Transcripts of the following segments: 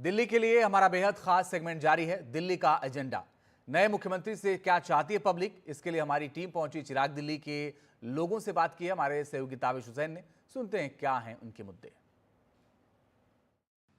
दिल्ली के लिए हमारा बेहद खास सेगमेंट जारी है, दिल्ली का एजेंडा। नए मुख्यमंत्री से क्या चाहती है पब्लिक, इसके लिए हमारी टीम पहुंची चिराग दिल्ली के लोगों से बात की है हमारे सहयोगी ताबिश हुसैन ने। सुनते हैं क्या हैं उनके मुद्दे।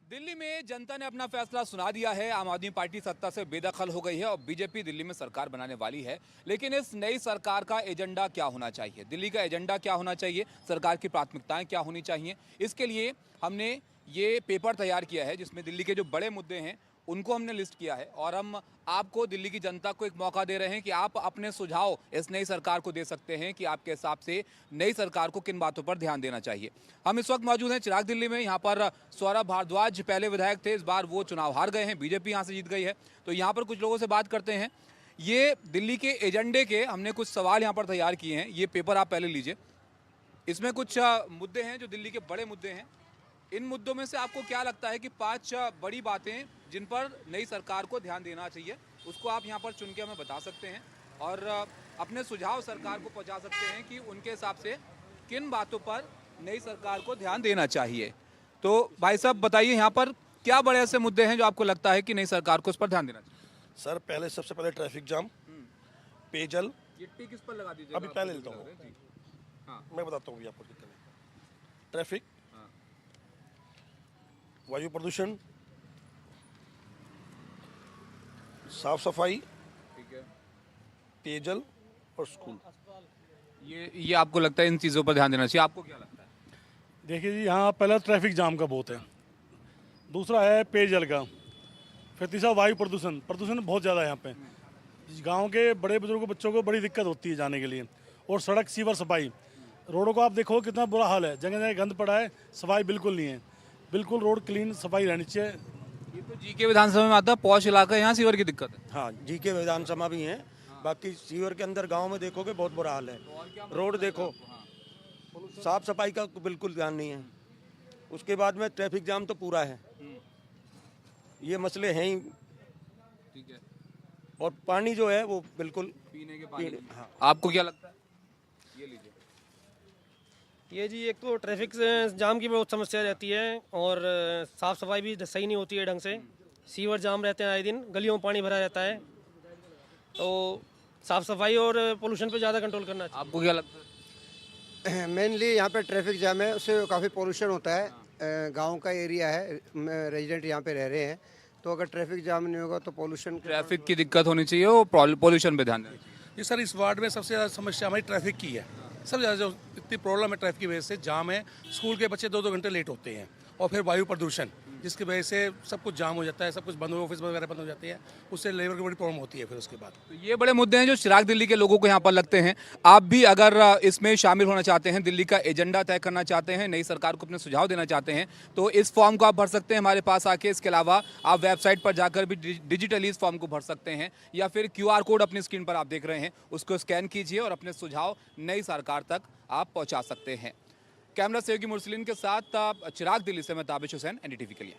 दिल्ली में जनता ने अपना फैसला सुना दिया है। आम आदमी पार्टी सत्ता से बेदखल हो गई है और बीजेपी दिल्ली में सरकार बनाने वाली है। लेकिन इस नई सरकार का एजेंडा क्या होना चाहिए, दिल्ली का एजेंडा क्या होना चाहिए, सरकार की प्राथमिकताएं क्या होनी चाहिए, इसके लिए हमने ये पेपर तैयार किया है जिसमें दिल्ली के जो बड़े मुद्दे हैं उनको हमने लिस्ट किया है और हम आपको, दिल्ली की जनता को एक मौका दे रहे हैं कि आप अपने सुझाव इस नई सरकार को दे सकते हैं कि आपके हिसाब से नई सरकार को किन बातों पर ध्यान देना चाहिए। हम इस वक्त मौजूद हैं चिराग दिल्ली में। यहाँ पर सौरभ भारद्वाज पहले विधायक थे, इस बार वो चुनाव हार गए हैं, बीजेपी यहाँ से जीत गई है। तो यहाँ पर कुछ लोगों से बात करते हैं। ये दिल्ली के एजेंडे के हमने कुछ सवाल यहाँ पर तैयार किए हैं, ये पेपर आप पहले लीजिए। इसमें कुछ मुद्दे हैं जो दिल्ली के बड़े मुद्दे हैं। इन मुद्दों में से आपको क्या लगता है कि 5 बड़ी बातें जिन पर नई सरकार को ध्यान देना चाहिए, उसको आप यहाँ पर चुन के हमें बता सकते हैं और अपने सुझाव सरकार को पहुँचा सकते हैं कि उनके हिसाब से किन बातों पर नई सरकार को ध्यान देना चाहिए। तो भाई साहब बताइए, यहाँ पर क्या बड़े ऐसे मुद्दे हैं जो आपको लगता है कि नई सरकार को उस पर ध्यान देना चाहिए? सर पहले सबसे पहले ट्रैफिक जाम, पेयजल। गिट्टी किस पर लगा दीजिए? अभी पहले लेता हूँ, मैं बताता हूँ आपको कितने। ट्रैफिक, वायु प्रदूषण, साफ सफाई, ठीक है, पेयजल और स्कूल। ये आपको लगता है इन चीज़ों पर ध्यान देना चाहिए, आपको क्या लगता है? देखिए जी, यहाँ पहला ट्रैफिक जाम का बहुत है, दूसरा है पेयजल का, फिर तीसरा वायु प्रदूषण। प्रदूषण बहुत ज़्यादा है यहाँ पे। गांव के बड़े बुजुर्गों बच्चों को बड़ी दिक्कत होती है जाने के लिए। और सड़क, सीवर, सफाई, रोडों को आप देखो कितना बुरा हाल है, जगह जगह गंद पड़ा है, सफाई बिल्कुल नहीं है। बिल्कुल रोड क्लीन, सफाई रहनी चाहिए। ये तो जीके विधानसभा में आता है, पौष इलाका है, यहाँ सीवर की दिक्कत है। हाँ, जीके विधानसभा भी है। बाकी सीवर के अंदर गांव में देखोगे बहुत बुरा हाल है। रोड देखो, साफ सफाई का बिल्कुल ध्यान नहीं है। उसके बाद में ट्रैफिक जाम तो पूरा है, ये मसले हैं ही। ठीक है। और पानी जो है वो बिल्कुल पीने के पानी। हाँ। आपको क्या लगता है? ये लीजिए। ये जी, एक तो ट्रैफिक जाम की बहुत समस्या रहती है और साफ़ सफाई भी सही नहीं होती है ढंग से। सीवर जाम रहते हैं आए दिन, गलियों में पानी भरा रहता है। तो साफ़ सफाई और पोल्यूशन पे ज़्यादा कंट्रोल करना चाहिए। आपको क्या लगता है? मेनली यहाँ पे ट्रैफिक जाम है, उससे काफ़ी पोल्यूशन होता है। गांव का एरिया है, रेजिडेंट यहाँ पे रह रहे हैं, तो अगर ट्रैफिक जाम नहीं होगा तो पोल्यूशन, ट्रैफिक की दिक्कत होनी चाहिए और पोल्यूशन पे ध्यान देना चाहिए। ये सर इस वार्ड में सबसे ज़्यादा समस्या हमारी ट्रैफिक की है। सबसे ज़्यादा जो इतनी प्रॉब्लम है ट्रैफिक की वजह से, जाम है, स्कूल के बच्चे 2-2 घंटे लेट होते हैं, और फिर वायु प्रदूषण जिसकी वजह से सब कुछ जाम हो जाता है, सब कुछ बंद हो, ऑफिस वगैरह बंद हो जाती है, उससे लेबर की बड़ी प्रॉब्लम होती है फिर उसके बाद। तो ये बड़े मुद्दे हैं जो चिराग दिल्ली के लोगों को यहाँ पर लगते हैं। आप भी अगर इसमें शामिल होना चाहते हैं, दिल्ली का एजेंडा तय करना चाहते हैं, नई सरकार को अपने सुझाव देना चाहते हैं, तो इस फॉर्म को आप भर सकते हैं हमारे पास आके। इसके अलावा आप वेबसाइट पर जाकर भी डिजिटली इस फॉर्म को भर सकते हैं, या फिर QR कोड अपनी स्क्रीन पर आप देख रहे हैं, उसको स्कैन कीजिए और अपने सुझाव नई सरकार तक आप पहुँचा सकते हैं। कैमरा सहयोगी मुरसलीन के साथ चिराग दिल्ली से मैं ताबिश हुसैन, NDTV के लिए।